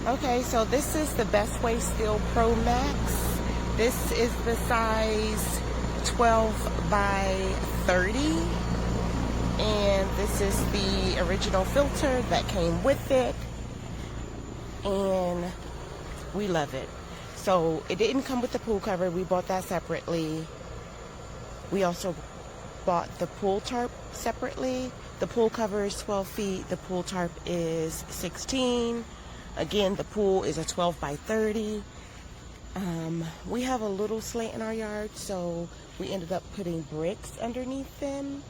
Okay, so this is the Best Way Steel Pro Max. This is the size 12 by 30. And this is the original filter that came with it. And we love it. So it didn't come with the pool cover. We bought that separately. We also bought the pool tarp separately. The pool cover is 12 feet. The pool tarp is 16. Again, the pool is a 12 by 30. We have a little slant in our yard, so we ended up putting bricks underneath them.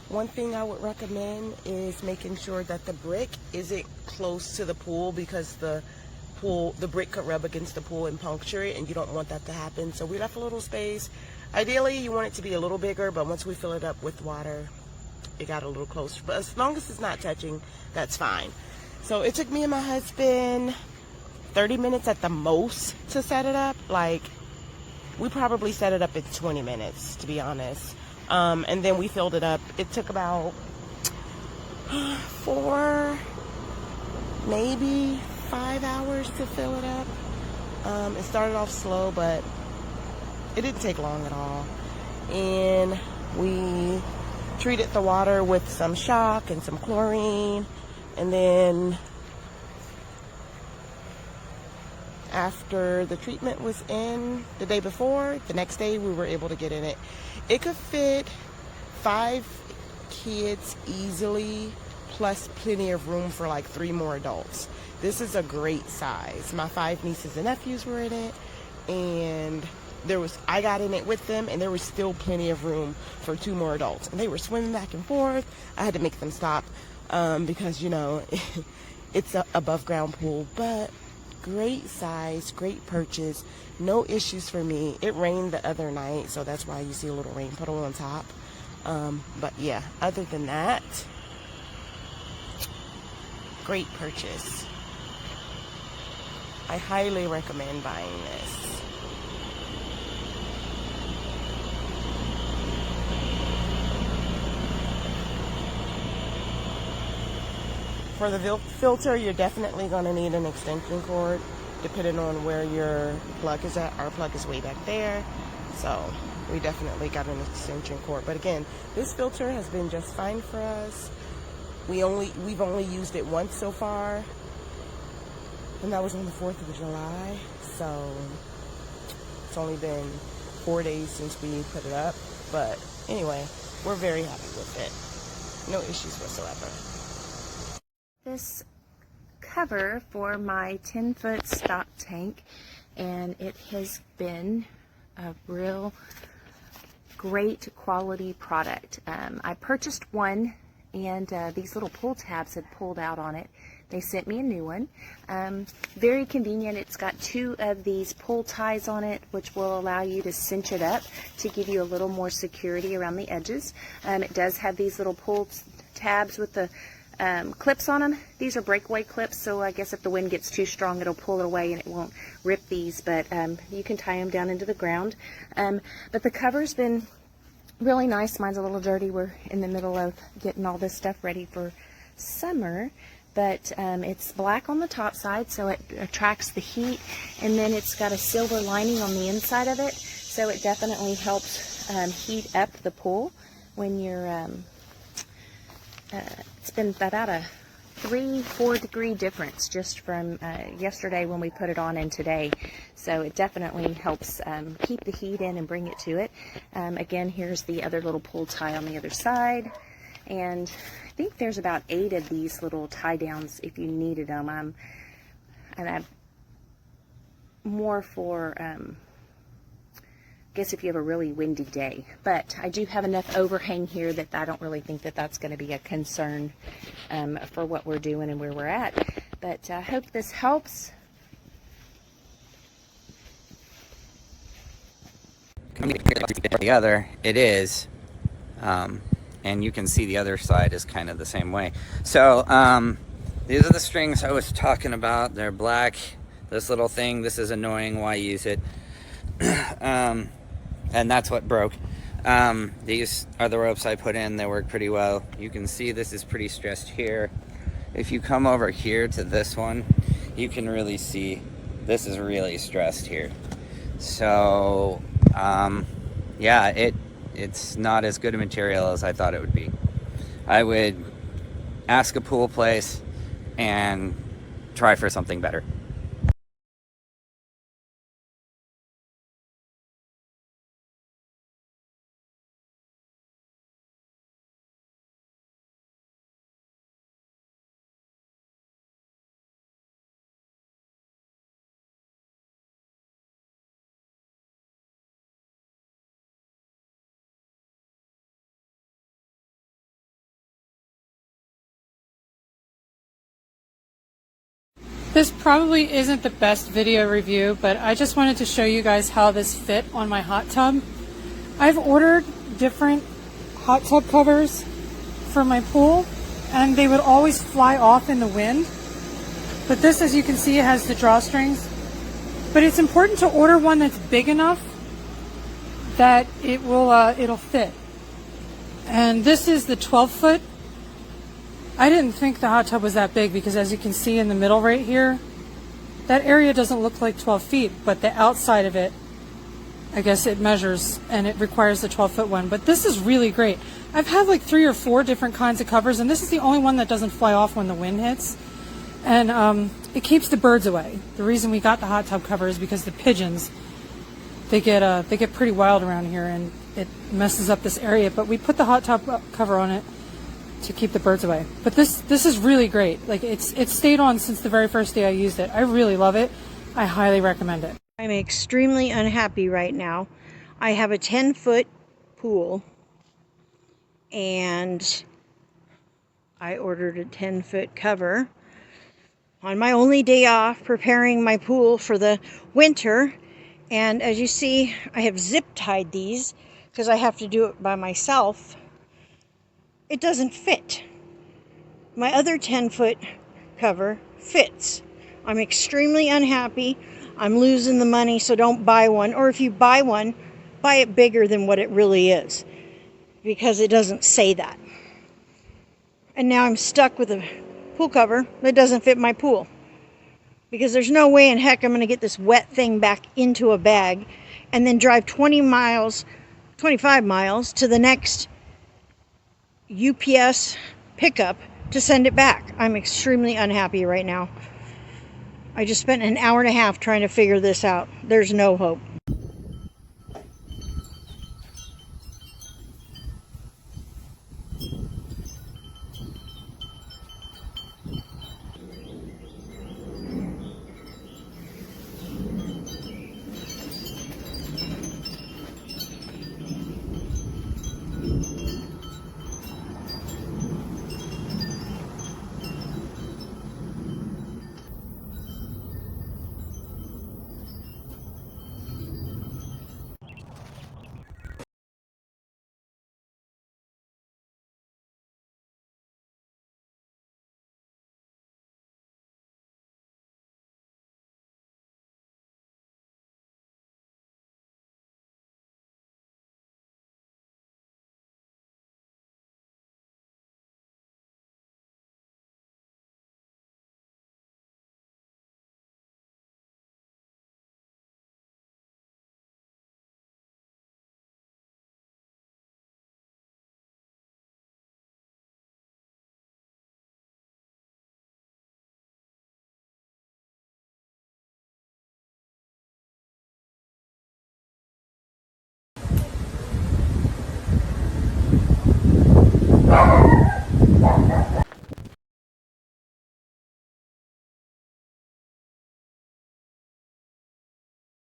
One thing I would recommend is making sure that the brick isn't close to the pool, because the brick could rub against the pool and puncture it, and you don't want that to happen. So we left a little space. Ideally, you want it to be a little bigger, but once we fill it up with water, it got a little closer. But as long as it's not touching, that's fine. So it took me and my husband 30 minutes at the most to set it up. Like, we probably set it up in 20 minutes, to be honest. And then we filled it up. It took about 4, maybe 5 hours to fill it up. It started off slow, but it didn't take long at all. And we treated the water with some shock and some chlorine. And then after the treatment was in the day before, the next day we were able to get in it. It could fit 5 kids easily, plus plenty of room for like 3 more adults. This is a great size. My 5 nieces and nephews were in it, and I got in it with them, and there was still plenty of room for 2 more adults. And they were swimming back and forth. I had to make them stop because, you know, it's a above ground pool. But great size, great purchase, no issues for me. It rained the other night, so that's why you see a little rain puddle on top. But yeah, other than that, great purchase. I highly recommend buying this. For the filter, you're definitely going to need an extension cord, depending on where your plug is at. Our plug is way back there, so we definitely got an extension cord. But again, this filter has been just fine for us. We've only used it once so far, and that was on the 4th of July. So it's only been 4 days since we put it up. But anyway, we're very happy with it. No issues whatsoever. This cover for my 10-foot stock tank, and it has been a real great quality product. I purchased one, and these little pull tabs had pulled out on it. They sent me a new one. Very convenient. It's got 2 of these pull ties on it, which will allow you to cinch it up to give you a little more security around the edges. It does have these little pull tabs with the clips on them. These are breakaway clips, so I guess if the wind gets too strong, it'll pull it away and it won't rip these, but you can tie them down into the ground. But the cover's been really nice. Mine's a little dirty. We're in the middle of getting all this stuff ready for summer, but it's black on the top side, so it attracts the heat, and then it's got a silver lining on the inside of it, so it definitely helps heat up the pool when you're it's been about a 3-4 degree difference just from yesterday when we put it on and today, so it definitely helps keep the heat in and bring it to it. Again, here's the other little pull tie on the other side, and I think there's about 8 of these little tie downs if you needed them. And I'm more for I guess if you have a really windy day, but I do have enough overhang here that I don't really think that that's going to be a concern for what we're doing and where we're at. But I hope this helps. The other, it is, and you can see the other side is kind of the same way. So these are the strings I was talking about. They're black. This little thing, this is annoying. Why use it? And that's what broke. These are the ropes I put in. They work pretty well. You can see this is pretty stressed here. If you come over here to this one, you can really see this is really stressed here. So yeah, it's not as good a material as I thought it would be. I would ask a pool place and try for something better. This probably isn't the best video review, but I just wanted to show you guys how this fit on my hot tub. I've ordered different hot tub covers for my pool, and they would always fly off in the wind. But this, as you can see, has the drawstrings. But it's important to order one that's big enough that it'll fit. And this is the 12-foot. I didn't think the hot tub was that big because, as you can see in the middle right here, that area doesn't look like 12 feet, but the outside of it, I guess it measures and it requires the 12-foot one. But this is really great. I've had like 3 or 4 different kinds of covers, and this is the only one that doesn't fly off when the wind hits. And it keeps the birds away. The reason we got the hot tub cover is because the pigeons, they get pretty wild around here, and it messes up this area. But we put the hot tub cover on it to keep the birds away. But this is really great. Like it's stayed on since the very first day I used it. I really love it. I highly recommend it. I'm extremely unhappy right now. I have a 10-foot pool, and I ordered a 10-foot cover on my only day off preparing my pool for the winter. And as you see, I have zip tied these because I have to do it by myself. It doesn't fit. My other 10-foot cover fits. I'm extremely unhappy. I'm losing the money, so don't buy one. Or if you buy one, buy it bigger than what it really is, because it doesn't say that. And now I'm stuck with a pool cover that doesn't fit my pool, because there's no way in heck I'm going to get this wet thing back into a bag and then drive 25 miles to the next UPS pickup to send it back. I'm extremely unhappy right now. I just spent an hour and a half trying to figure this out. There's no hope.